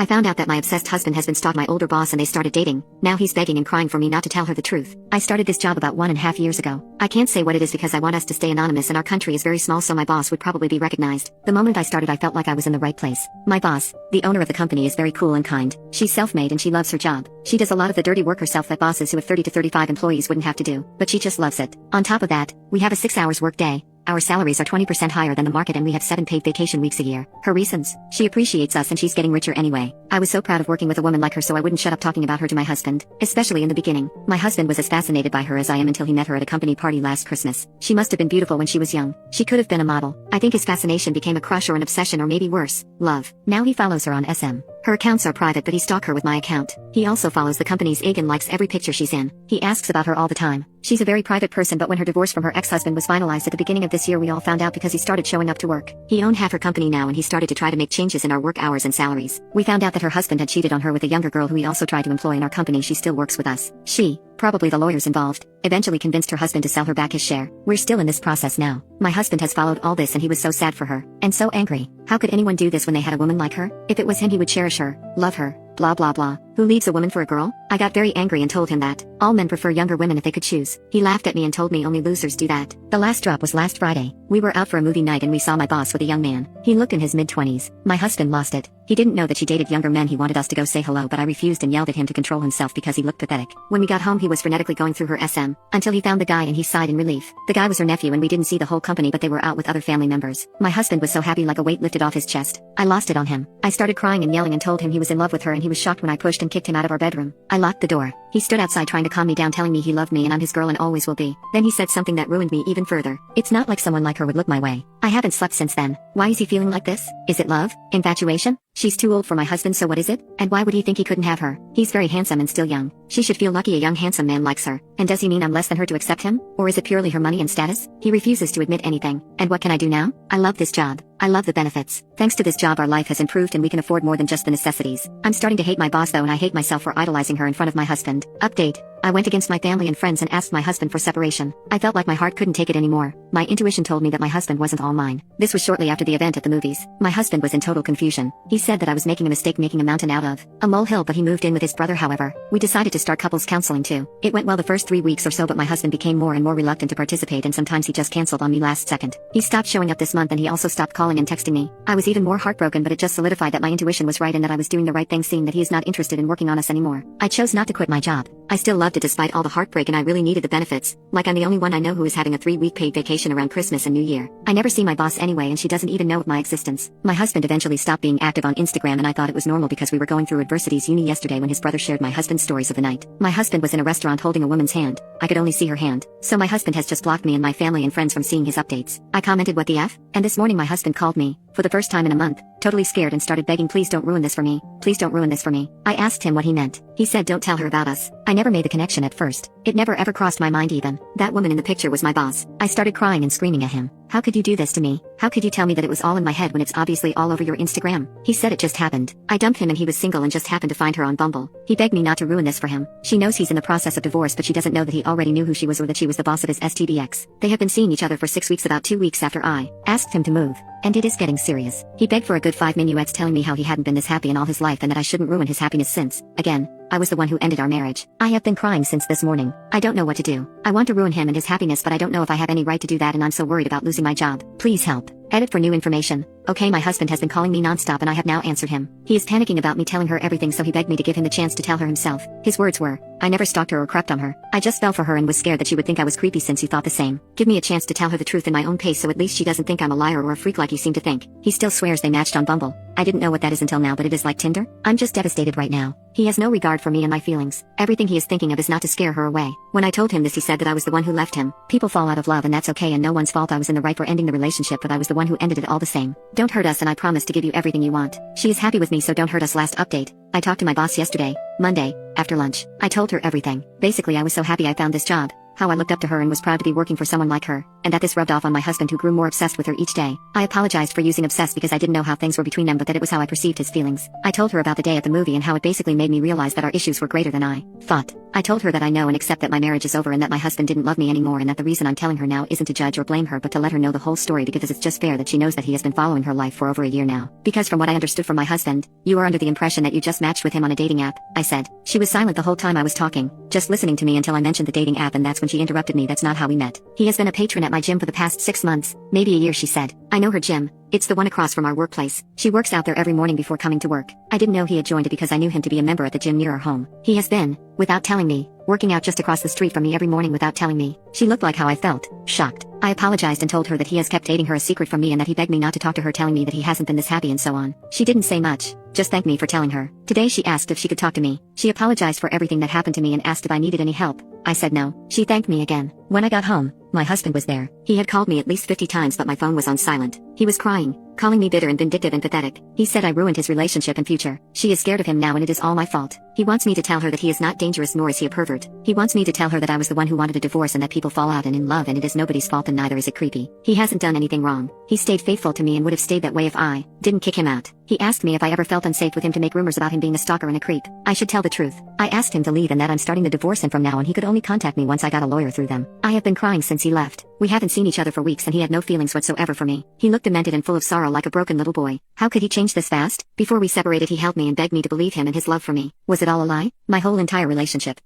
I found out that my obsessed husband has been stalking my older boss and they started dating. Now he's begging and crying for me not to tell her the truth. I started this job about 1.5 years ago. I can't say what it is because I want us to stay anonymous and our country is very small, so my boss would probably be recognized. The moment I started I felt like I was in the right place. My boss, the owner of the company, is very cool and kind. She's self-made and she loves her job. She does a lot of the dirty work herself that bosses who have 30 to 35 employees wouldn't have to do, but she just loves it. On top of that, we have a 6 hours work day. Our salaries are 20% higher than the market and we have 7 paid vacation weeks a year. Her reasons: she appreciates us and she's getting richer anyway. I was so proud of working with a woman like her, so I wouldn't shut up talking about her to my husband, especially in the beginning. My husband was as fascinated by her as I am until he met her at a company party last Christmas. She must have been beautiful when she was young. She could have been a model. I think his fascination became a crush or an obsession, or maybe worse, love. Now he follows her on SM. Her accounts are private, but he stalks her with my account. He also follows the company's IG and likes every picture she's in. He asks about her all the time. She's a very private person, but when her divorce from her ex-husband was finalized at the beginning of this year, we all found out because he started showing up to work. He owned half her company now and he started to try to make changes in our work hours and salaries. We found out that her husband had cheated on her with a younger girl who he also tried to employ in our company. She still works with us. She, probably the lawyers involved, eventually convinced her husband to sell her back his share. We're still in this process now. My husband has followed all this and he was so sad for her, and so angry. How could anyone do this when they had a woman like her? If it was him, he would cherish her, love her, blah blah blah. Who leaves a woman for a girl? I got very angry and told him that all men prefer younger women if they could choose. He laughed at me and told me only losers do that. The last drop was last Friday. We were out for a movie night and we saw my boss with a young man. He looked in his mid-20s. My husband lost it. He didn't know that she dated younger men. He wanted us to go say hello, but I refused and yelled at him to control himself because he looked pathetic. When we got home, he was frenetically going through her SM, until he found the guy and he sighed in relief. The guy was her nephew and we didn't see the whole company, but they were out with other family members. My husband was so happy, like a weight lifted off his chest. I lost it on him. I started crying and yelling and told him he was in love with her, and he was shocked when I pushed and kicked him out of our bedroom. I locked the door. He stood outside trying to calm me down, telling me he loved me and I'm his girl and always will be. Then he said something that ruined me even further. It's not like someone like her would look my way. I haven't slept since then. Why is he feeling like this? Is it love? Infatuation? She's too old for my husband, so what is it? And why would he think he couldn't have her? He's very handsome and still young. She should feel lucky a young handsome man likes her. And does he mean I'm less than her to accept him? Or is it purely her money and status? He refuses to admit anything. And what can I do now? I love this job. I love the benefits. Thanks to this job our life has improved and we can afford more than just the necessities. I'm starting to hate my boss though, and I hate myself for idolizing her in front of my husband. Update: I went against my family and friends and asked my husband for separation. I felt like my heart couldn't take it anymore. My intuition told me that my husband wasn't all mine. This was shortly after the event at the movies. My husband was in total confusion. He said that I was making a mistake making a mountain out of a molehill, but he moved in with his brother. However, we decided to start couples counseling too. It went well the first 3 weeks or so, but my husband became more and more reluctant to participate, and sometimes he just canceled on me last second. He stopped showing up this month and he also stopped calling and texting me. I was even more heartbroken, but it just solidified that my intuition was right and that I was doing the right thing, seeing that he is not interested in working on us anymore. I chose not to quit my job. I still loved it despite all the heartbreak, and I really needed the benefits. Like, I'm the only one I know who is having a 3-week paid vacation around Christmas and New Year. I never see my boss anyway and she doesn't even know of my existence. My husband eventually stopped being active on Instagram and I thought it was normal because we were going through adversities yesterday when his brother shared my husband's stories of the night. My husband was in a restaurant holding a woman's hand. I could only see her hand. So my husband has just blocked me and my family and friends from seeing his updates. I commented, what the F? And this morning my husband called me, for the first time in a month, totally scared, and started begging, please don't ruin this for me. Please don't ruin this for me. I asked him what he meant. He said, don't tell her about us. I never made the connection at first. It never ever crossed my mind even. That woman in the picture was my boss. I started crying and screaming at him. How could you do this to me? How could you tell me that it was all in my head when it's obviously all over your Instagram? He said it just happened. I dumped him and he was single and just happened to find her on Bumble. He begged me not to ruin this for him. She knows he's in the process of divorce, but she doesn't know that he already knew who she was or that she was the boss of his STDX. They have been seeing each other for 6 weeks, about 2 weeks after I asked him to move. And it is getting serious. He begged for a good 5 minuets, telling me how he hadn't been this happy in all his life and that I shouldn't ruin his happiness since, again, I was the one who ended our marriage. I have been crying since this morning. I don't know what to do. I want to ruin him and his happiness, but I don't know if I have any right to do that, and I'm so worried about losing my job. Please help. Edit for new information. Okay, my husband has been calling me nonstop and I have now answered him. He is panicking about me telling her everything, so he begged me to give him the chance to tell her himself. His words were, I never stalked her or crept on her. I just fell for her and was scared that she would think I was creepy since you thought the same. Give me a chance to tell her the truth in my own pace so at least she doesn't think I'm a liar or a freak like you seem to think. He still swears they matched on Bumble. I didn't know what that is until now, but it is like Tinder. I'm just devastated right now. He has no regard for me and my feelings. Everything he is thinking of is not to scare her away. When I told him this, he said that I was the one who left him. People fall out of love and that's okay, and no one's fault. I was in the right for ending the relationship, but I was the one who ended it all the same. Don't hurt us and I promise to give you everything you want. She is happy with me, so don't hurt us. Last update. I talked to my boss yesterday, Monday, after lunch. I told her everything. Basically, I was so happy I found this job. how I looked up to her and was proud to be working for someone like her, and that this rubbed off on my husband who grew more obsessed with her each day. I apologized for using obsessed because I didn't know how things were between them, but that it was how I perceived his feelings. I told her about the day at the movie and how it basically made me realize that our issues were greater than I thought. I told her that I know and accept that my marriage is over and that my husband didn't love me anymore, and that the reason I'm telling her now isn't to judge or blame her but to let her know the whole story, because it's just fair that she knows that he has been following her life for over a year now. Because from what I understood from my husband, you are under the impression that you just matched with him on a dating app, I said. She was silent the whole time I was talking, just listening to me until I mentioned the dating app, and that's when she interrupted me. That's not how we met. He has been a patron at my gym for the past 6 months, maybe a year, she said. I know her gym. It's the one across from our workplace. She works out there every morning before coming to work. I didn't know he had joined it because I knew him to be a member at the gym near our home. He has been, without telling me, working out just across the street from me every morning without telling me. She looked like how I felt, shocked. I apologized and told her that he has kept dating her a secret from me and that he begged me not to talk to her, telling me that he hasn't been this happy and so on. She didn't say much, just thanked me for telling her. Today she asked if she could talk to me. She apologized for everything that happened to me and asked if I needed any help. I said no. She thanked me again. When I got home, my husband was there. He had called me at least 50 times but my phone was on silent. He was crying, calling me bitter and vindictive and pathetic. He said I ruined his relationship and future. She is scared of him now and it is all my fault. He wants me to tell her that he is not dangerous nor is he a pervert. He wants me to tell her that I was the one who wanted a divorce and that people fall out and in love and it is nobody's fault and neither is it creepy. He hasn't done anything wrong. He stayed faithful to me and would have stayed that way if I didn't kick him out. He asked me if I ever felt unsafe with him to make rumors about him being a stalker and a creep. I should tell the truth. I asked him to leave and that I'm starting to divorce him from now and he could only contact me once I got a lawyer through them. I have been crying since he left. We haven't seen each other for weeks and he had no feelings whatsoever for me. He looked demented and full of sorrow like a broken little boy. How could he change this fast? Before we separated he held me and begged me to believe him and his love for me. Was it all a lie? My whole entire relationship.